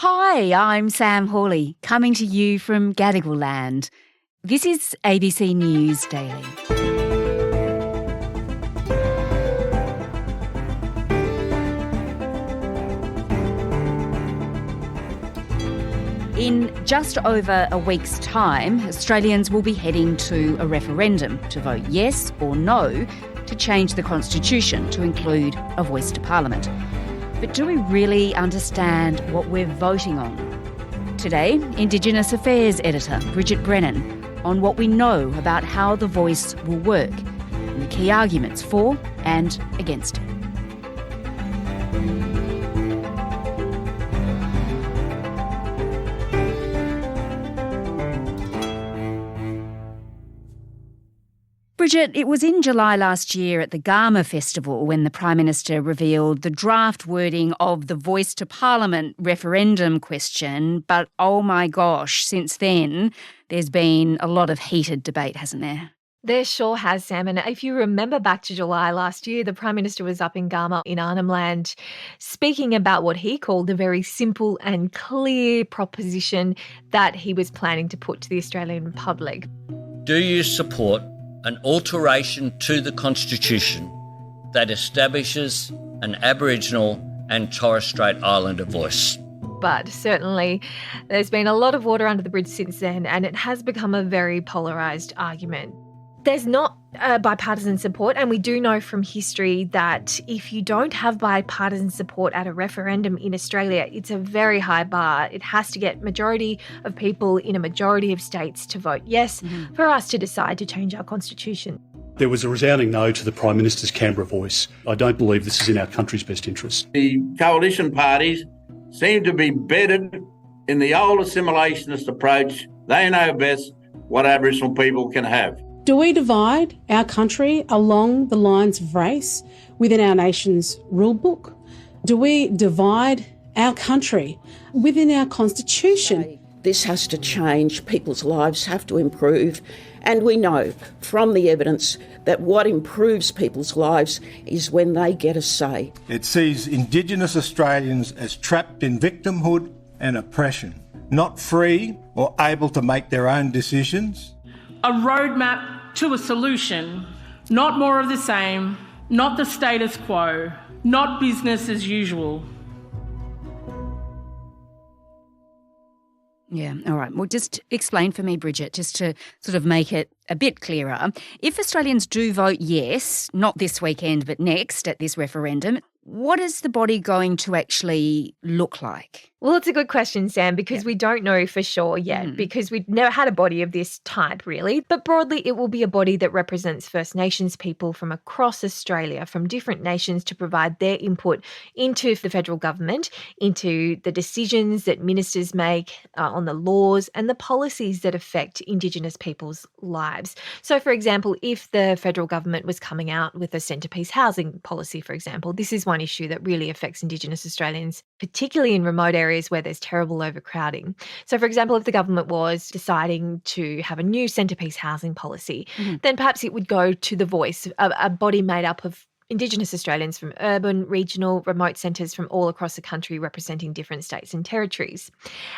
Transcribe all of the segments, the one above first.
Hi, I'm Sam Hawley, coming to you from Gadigal Land. This is ABC News Daily. In just over a week's time, Australians will be heading to a referendum to vote yes or no to change the Constitution to include a voice to Parliament. But do we really understand what we're voting on? Today, Indigenous Affairs editor Bridget Brennan on what we know about how the voice will work and the key arguments for and against it. Bridget, it was in July last year at the Garma Festival when the Prime Minister revealed the draft wording of the Voice to Parliament referendum question. But oh my gosh, since then, there's been a lot of heated debate, hasn't there? There sure has, Sam. And if you remember back to July last year, the Prime Minister was up in Garma in Arnhem Land speaking about what he called a very simple and clear proposition that he was planning to put to the Australian public. Do you support an alteration to the Constitution that establishes an Aboriginal and Torres Strait Islander voice? But certainly there's been a lot of water under the bridge since then, and it has become a very polarised argument. There's not bipartisan support, and we do know from history that if you don't have bipartisan support at a referendum in Australia, it's a very high bar. It has to get majority of people in a majority of states to vote yes for us to decide to change our constitution. There was a resounding no to the Prime Minister's Canberra voice. I don't believe this is in our country's best interest. The coalition parties seem to be bedded in the old assimilationist approach. They know best what Aboriginal people can have. Do we divide our country along the lines of race within our nation's rule book? Do we divide our country within our constitution? This has to change. People's lives have to improve. And we know from the evidence that what improves people's lives is when they get a say. It sees Indigenous Australians as trapped in victimhood and oppression, not free or able to make their own decisions. A roadmap to a solution, not more of the same, not the status quo, not business as usual. Yeah, all right. Well, just explain for me, Bridget, just to sort of make it a bit clearer. If Australians do vote yes, not this weekend but next at this referendum, what is the body going to actually look like? Well, it's a good question, Sam, because we don't know for sure yet, because we've never had a body of this type, really. But broadly, it will be a body that represents First Nations people from across Australia, from different nations, to provide their input into the federal government, into the decisions that ministers make on the laws and the policies that affect Indigenous people's lives. So, for example, if the federal government was coming out with a centrepiece housing policy, for example, this is one issue that really affects Indigenous Australians, particularly in remote areas where there's terrible overcrowding. So, for example, if the government was deciding to have a new centrepiece housing policy, then perhaps it would go to The Voice, a body made up of Indigenous Australians from urban, regional, remote centres from all across the country representing different states and territories.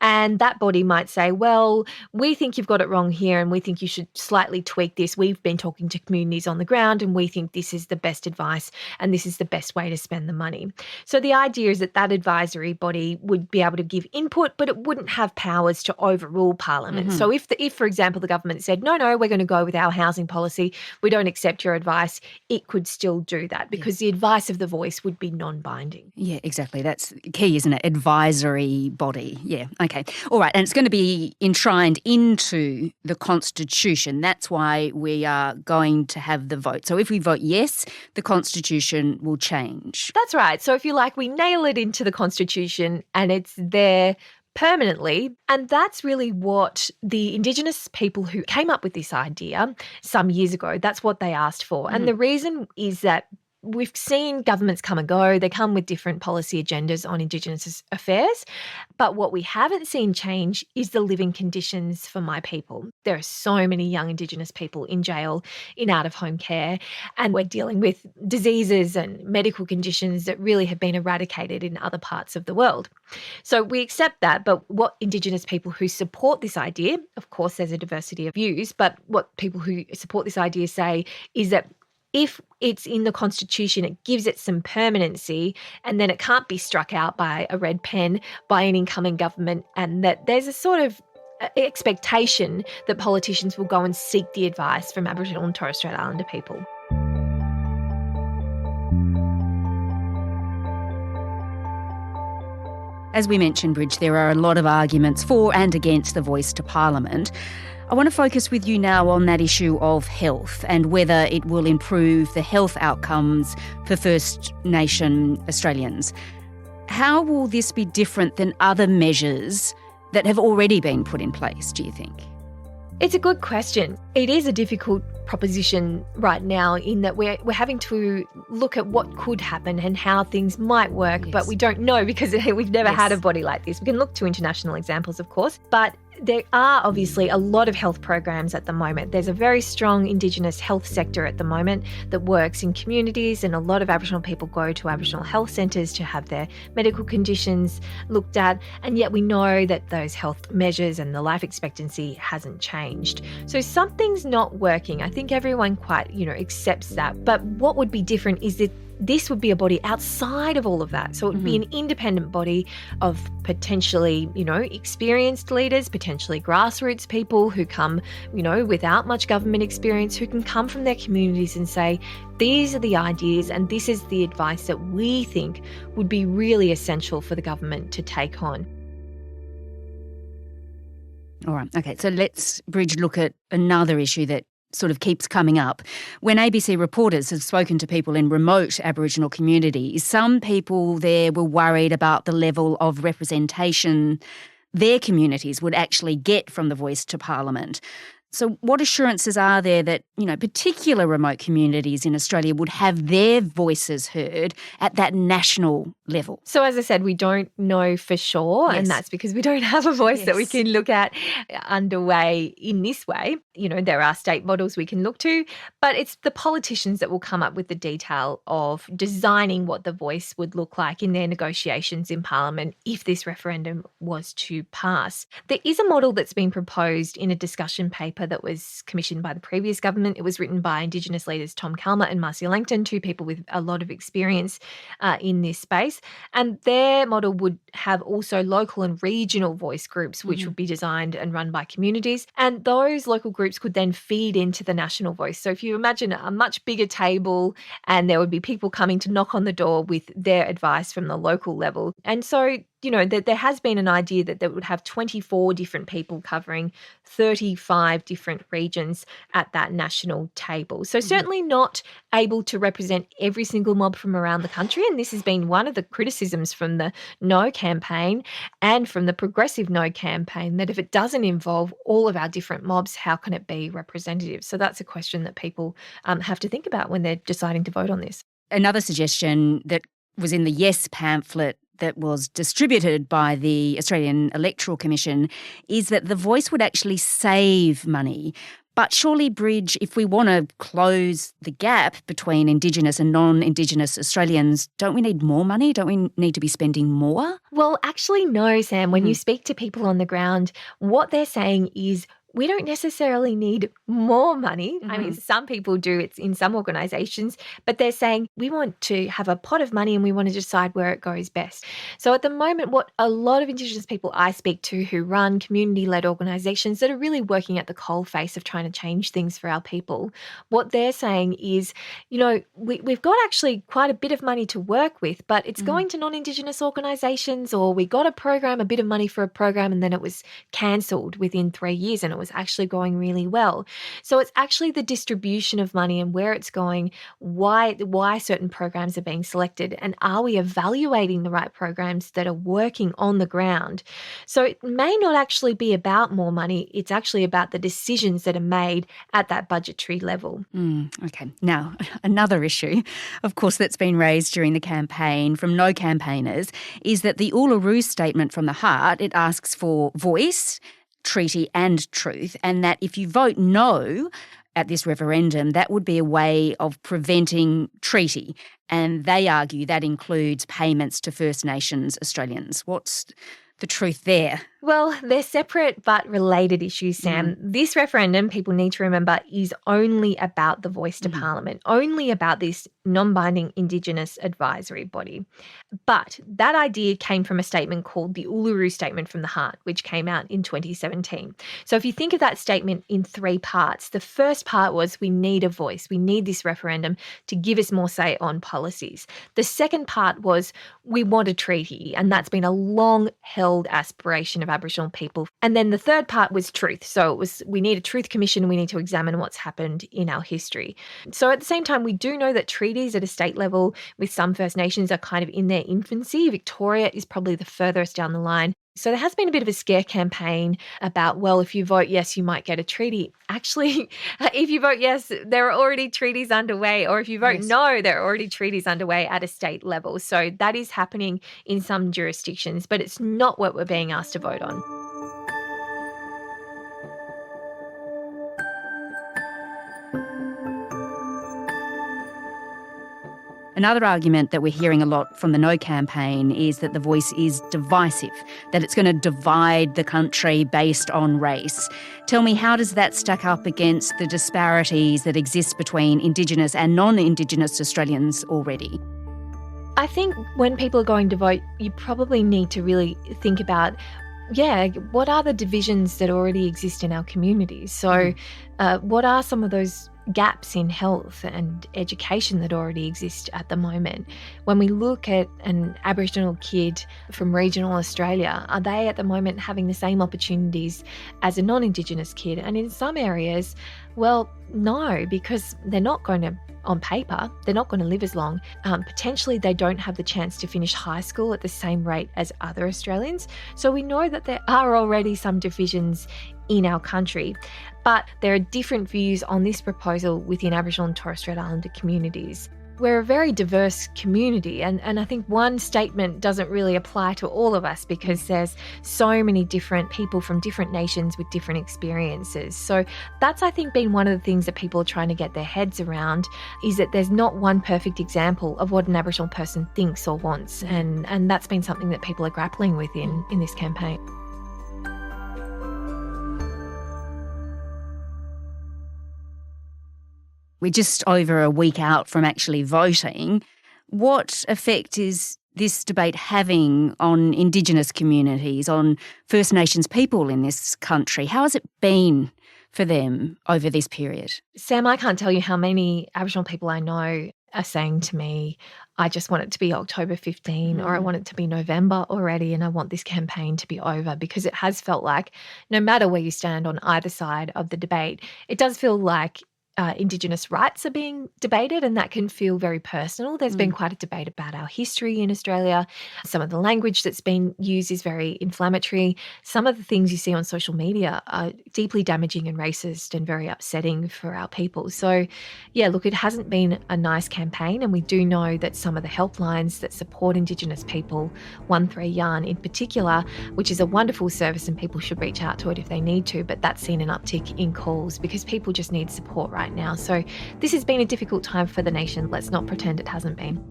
And that body might say, well, we think you've got it wrong here and we think you should slightly tweak this. We've been talking to communities on the ground and we think this is the best advice and this is the best way to spend the money. So the idea is that that advisory body would be able to give input, but it wouldn't have powers to overrule Parliament. So if, for example, the government said, no, we're going to go with our housing policy, we don't accept your advice, it could still do that because the advice of The Voice would be non-binding. Yeah, exactly. That's key, isn't it? Advisory body. Yeah, okay. All right, and it's going to be enshrined into the Constitution. That's why we are going to have the vote. So if we vote yes, the Constitution will change. That's right. So if you like, we nail it into the Constitution and it's there permanently. And that's really what the Indigenous people who came up with this idea some years ago, that's what they asked for. And the reason is that we've seen governments come and go. They come with different policy agendas on Indigenous affairs. But what we haven't seen change is the living conditions for my people. There are so many young Indigenous people in jail, in out-of-home care, and we're dealing with diseases and medical conditions that really have been eradicated in other parts of the world. So we accept that, but what Indigenous people who support this idea, of course there's a diversity of views, but what people who support this idea say is that if it's in the Constitution, it gives it some permanency, and then it can't be struck out by a red pen by an incoming government, and that there's a sort of expectation that politicians will go and seek the advice from Aboriginal and Torres Strait Islander people. As we mentioned, Bridge, there are a lot of arguments for and against the voice to Parliament. I want to focus with you now on that issue of health and whether it will improve the health outcomes for First Nation Australians. How will this be different than other measures that have already been put in place, do you think? It's a good question. It is a difficult proposition right now in that we're having to look at what could happen and how things might work, but we don't know because we've never had a body like this. We can look to international examples, of course, but there are obviously a lot of health programs at the moment. There's a very strong Indigenous health sector at the moment that works in communities, and a lot of Aboriginal people go to Aboriginal health centres to have their medical conditions looked at, and yet we know that those health measures and the life expectancy hasn't changed. So something's not working. I think everyone quite, accepts that. But what would be different is that this would be a body outside of all of that. So it would be an independent body of potentially, experienced leaders, potentially grassroots people who come, without much government experience, who can come from their communities and say, these are the ideas and this is the advice that we think would be really essential for the government to take on. All right. Okay. So let's, Bridge, look at another issue that sort of keeps coming up. When ABC reporters have spoken to people in remote Aboriginal communities, some people there were worried about the level of representation their communities would actually get from the voice to Parliament. So what assurances are there that, particular remote communities in Australia would have their voices heard at that national level? So as I said, we don't know for sure, and that's because we don't have a voice that we can look at underway in this way. There are state models we can look to, but it's the politicians that will come up with the detail of designing what the voice would look like in their negotiations in Parliament if this referendum was to pass. There is a model that's been proposed in a discussion paper that was commissioned by the previous government. It was written by Indigenous leaders Tom Calma and Marcia Langton, two people with a lot of experience in this space. And their model would have also local and regional voice groups, which would be designed and run by communities. And those local groups could then feed into the national voice. So if you imagine a much bigger table, and there would be people coming to knock on the door with their advice from the local level. And so there has been an idea that they would have 24 different people covering 35 different regions at that national table. So certainly not able to represent every single mob from around the country. And this has been one of the criticisms from the No campaign and from the Progressive No campaign, that if it doesn't involve all of our different mobs, how can it be representative? So that's a question that people have to think about when they're deciding to vote on this. Another suggestion that was in the Yes pamphlet that was distributed by the Australian Electoral Commission is that the voice would actually save money. But surely, Bridge, if we want to close the gap between Indigenous and non-Indigenous Australians, don't we need more money? Don't we need to be spending more? Well, actually, no, Sam. When you speak to people on the ground, what they're saying is, we don't necessarily need more money. I mean, some people do, it's in some organisations, but they're saying we want to have a pot of money and we want to decide where it goes best. So at the moment, what a lot of Indigenous people I speak to who run community-led organisations that are really working at the coalface of trying to change things for our people, what they're saying is, we've got actually quite a bit of money to work with, but it's going to non-Indigenous organisations, or we got a bit of money for a program and then it was cancelled within 3 years and it was actually going really well. So it's actually the distribution of money and where it's going, why certain programs are being selected, and are we evaluating the right programs that are working on the ground? So it may not actually be about more money, it's actually about the decisions that are made at that budgetary level. Okay. Now, another issue, of course, that's been raised during the campaign from no campaigners is that the Uluru Statement from the Heart, it asks for voice, treaty and truth, and that if you vote no at this referendum, that would be a way of preventing treaty. And they argue that includes payments to First Nations Australians. What's the truth there? Well, they're separate but related issues, Sam. This referendum, people need to remember, is only about the voice to Parliament, only about this non-binding Indigenous advisory body. But that idea came from a statement called the Uluru Statement from the Heart, which came out in 2017. So if you think of that statement in three parts, the first part was we need a voice. We need this referendum to give us more say on policies. The second part was we want a treaty, and that's been a long-held aspiration of Aboriginal people. And then the third part was truth. So it was we need a truth commission, we need to examine what's happened in our history. So at the same time, we do know that treaties at a state level with some First Nations are kind of in their infancy. Victoria is probably the furthest down the line. So there has been a bit of a scare campaign about, well, if you vote yes, you might get a treaty. Actually, if you vote yes, there are already treaties underway. Or if you vote no, there are already treaties underway at a state level. So that is happening in some jurisdictions, but it's not what we're being asked to vote on. Another argument that we're hearing a lot from the No campaign is that the voice is divisive, that it's going to divide the country based on race. Tell me, how does that stack up against the disparities that exist between Indigenous and non-Indigenous Australians already? I think when people are going to vote, you probably need to really think about what are the divisions that already exist in our communities? So what are some of those gaps in health and education that already exist at the moment? When we look at an Aboriginal kid from regional Australia, are they at the moment having the same opportunities as a non-Indigenous kid? And in some areas, well, no, because they're not going to, on paper, they're not going to live as long. Potentially, they don't have the chance to finish high school at the same rate as other Australians. So we know that there are already some divisions in our country, but there are different views on this proposal within Aboriginal and Torres Strait Islander communities. We're a very diverse community, and I think one statement doesn't really apply to all of us because there's so many different people from different nations with different experiences. So that's, I think, been one of the things that people are trying to get their heads around, is that there's not one perfect example of what an Aboriginal person thinks or wants, and that's been something that people are grappling with in this campaign. We're just over a week out from actually voting. What effect is this debate having on Indigenous communities, on First Nations people in this country? How has it been for them over this period? Sam, I can't tell you how many Aboriginal people I know are saying to me, I just want it to be October 15 or I want it to be November already, and I want this campaign to be over, because it has felt like no matter where you stand on either side of the debate, it does feel like Indigenous rights are being debated, and that can feel very personal. There's been quite a debate about our history in Australia. Some of the language that's been used is very inflammatory. Some of the things you see on social media are deeply damaging and racist and very upsetting for our people. So, look, it hasn't been a nice campaign, and we do know that some of the helplines that support Indigenous people, 13 Yarn in particular, which is a wonderful service and people should reach out to it if they need to, but that's seen an uptick in calls because people just need support right now. So this has been a difficult time for the nation. Let's not pretend it hasn't been.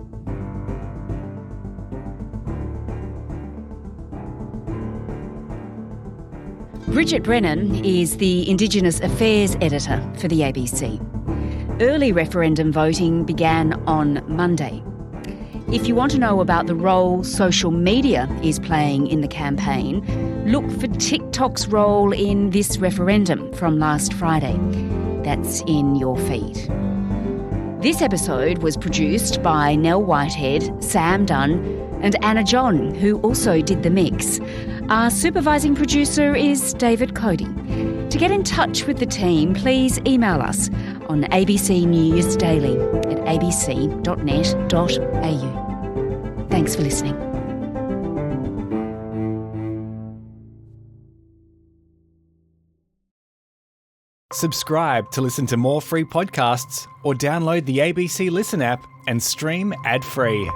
Bridget Brennan is the Indigenous Affairs Editor for the ABC. Early referendum voting began on Monday. If you want to know about the role social media is playing in the campaign, look for TikTok's role in this referendum from last Friday. That's in your feed. This episode was produced by Nell Whitehead, Sam Dunn and Anna John, who also did the mix. Our supervising producer is David Cody. To get in touch with the team, please email us on abcnewsdaily@abc.net.au. Thanks for listening. Subscribe to listen to more free podcasts or download the ABC Listen app and stream ad-free.